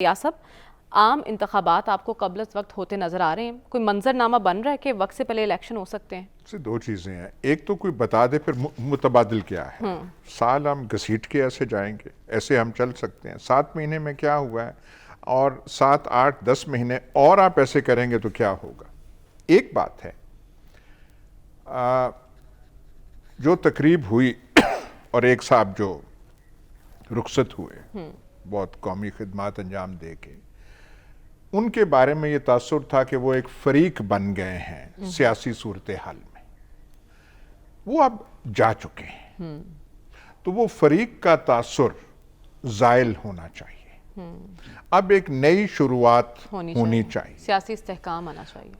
यासब आम इंतखाबात आपको कबल वक्त होते नज़र आ रहे हैं, कोई मंजरनामा बन रहा है कि वक्त से पहले इलेक्शन हो सकते हैं? से दो चीज़ें हैं, एक तो कोई बता दे फिर मुतबादिल क्या है। साल हम घसीट के ऐसे जाएंगे, ऐसे हम चल सकते हैं 7 महीने में क्या हुआ है और 7, 8, 10 महीने और आप ऐसे करेंगे तो क्या होगा। एक बात है जो तकरीब हुई और एक साहब जो रुखसत हुए बहुत कौमी खिदमात अंजाम दे के, उनके बारे में ये तासुर था कि वो एक फरीक बन गए हैं सियासी सूरत हाल में। वो अब जा चुके हैं तो वो फरीक का तासुर जायल होना चाहिए। अब एक नई शुरुआत होनी चाहिए। सियासी इस्तेहकाम आना चाहिए।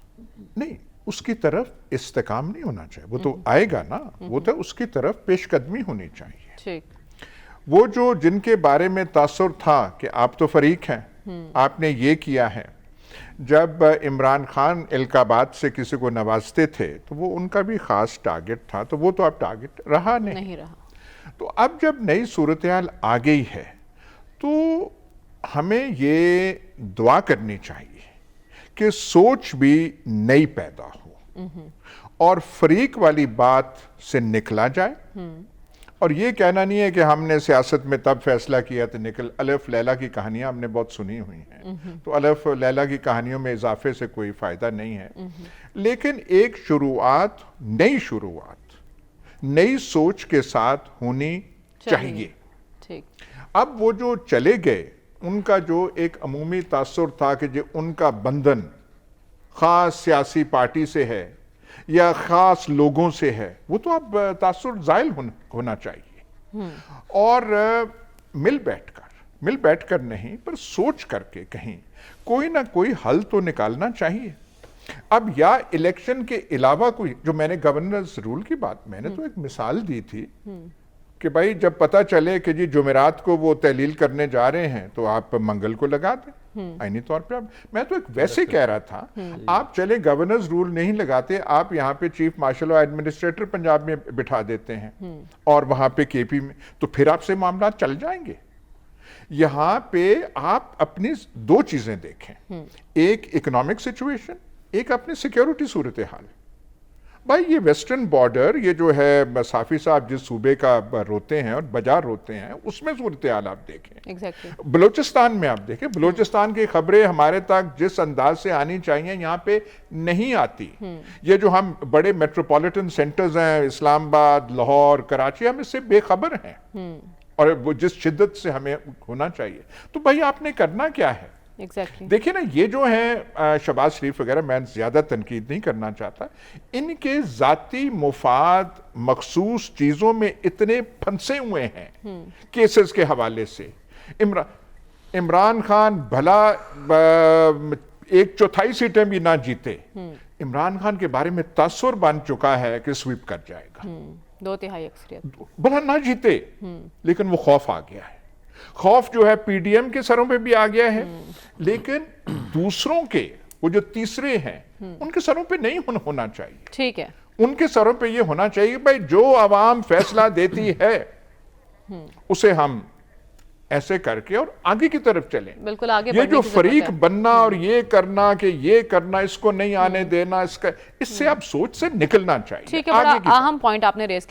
नहीं, उसकी तरफ इस्तेकाम नहीं होना चाहिए, वो तो आएगा ना, वो तो उसकी तरफ पेशकदमी होनी चाहिए। ठीक। वो जो जिनके बारे में तासुर था कि आप तो फरीक हैं, आपने ये किया है। जब इमरान खान इल्काबाद से किसी को नवाजते थे तो वो उनका भी खास टारगेट था, तो वो तो अब टारगेट रहा नहीं रहा। तो अब जब नई सूरत हाल आ गई है तो हमें ये दुआ करनी चाहिए कि सोच भी नई पैदा हो और फरीक वाली बात से निकला जाए। और ये कहना नहीं है कि हमने सियासत में तब फैसला किया तो निकल। अलफ लैला की कहानियां हमने बहुत सुनी हुई हैं, तो अलफ लैला की कहानियों में इजाफे से कोई फायदा नहीं है। लेकिन एक शुरुआत, नई सोच के साथ होनी चाहिए। ठीक। अब वो जो चले गए उनका जो एक अमूमी तासुर था कि जो उनका बंधन खास सियासी पार्टी से है या खास लोगों से है, वो तो अब तासुर जायल होना चाहिए। और मिल बैठकर नहीं पर सोच करके कहीं कोई ना कोई हल तो निकालना चाहिए। अब या इलेक्शन के अलावा कोई, जो मैंने गवर्नर्स रूल की बात, मैंने तो एक मिसाल दी थी कि भाई जब पता चले कि जी जुमेरात को वो तहलील करने जा रहे हैं तो आप मंगल को लगा दें आईनी तौर पे। अब मैं तो एक वैसे कह रहा था, आप चले गवर्नर्स रूल नहीं लगाते, आप यहाँ पे चीफ मार्शल और एडमिनिस्ट्रेटर पंजाब में बिठा देते हैं और वहां पे केपी में, तो फिर आपसे मामला चल जाएंगे। यहाँ पे आप अपनी दो चीजें देखें, एक इकोनॉमिक सिचुएशन, एक अपनी सिक्योरिटी सूरत हाल। भाई ये वेस्टर्न बॉर्डर, ये जो है साफी साहब जिस सूबे का रोते हैं और बाजार रोते हैं, उसमें सूरत हाल आप देखें। Exactly. बलूचिस्तान में आप देखें, बलूचिस्तान की खबरें हमारे तक जिस अंदाज से आनी चाहिए यहाँ पे नहीं आती। ये जो हम बड़े मेट्रोपॉलिटन सेंटर्स हैं, इस्लामाबाद, लाहौर, कराची, हम इससे बेखबर हैं और वो जिस शिद्दत से हमें होना चाहिए। तो भाई आपने करना क्या है। Exactly. देखिए ना, ये जो है शहबाज शरीफ वगैरह, मैं ज्यादा तनकीद नहीं करना चाहता, इनके जाती मुफाद मखसूस चीजों में इतने फंसे हुए हैं केसेस के हवाले से। इमरान खान भला 1/4 सीटें भी ना जीते, इमरान खान के बारे में तासुर बन चुका है कि स्वीप कर जाएगा, 2/3 अक्सरियत। भला ना जीते, लेकिन वो खौफ आ गया है। खौफ जो है पीडीएम के सरों पे भी आ गया है, लेकिन दूसरों के, वो जो तीसरे हैं, उनके सरों पे नहीं होना चाहिए। ठीक है, उनके सरों पे ये होना चाहिए भाई जो आवाम फैसला देती है उसे हम ऐसे करके और आगे की तरफ चलें। बिल्कुल आगे। ये जो फरीक बनना और ये करना कि ये करना, इसको नहीं आने देना, इसका, इससे अब सोच से निकलना चाहिए। ठीक है, बड़ा अहम पॉइंट आपने रेज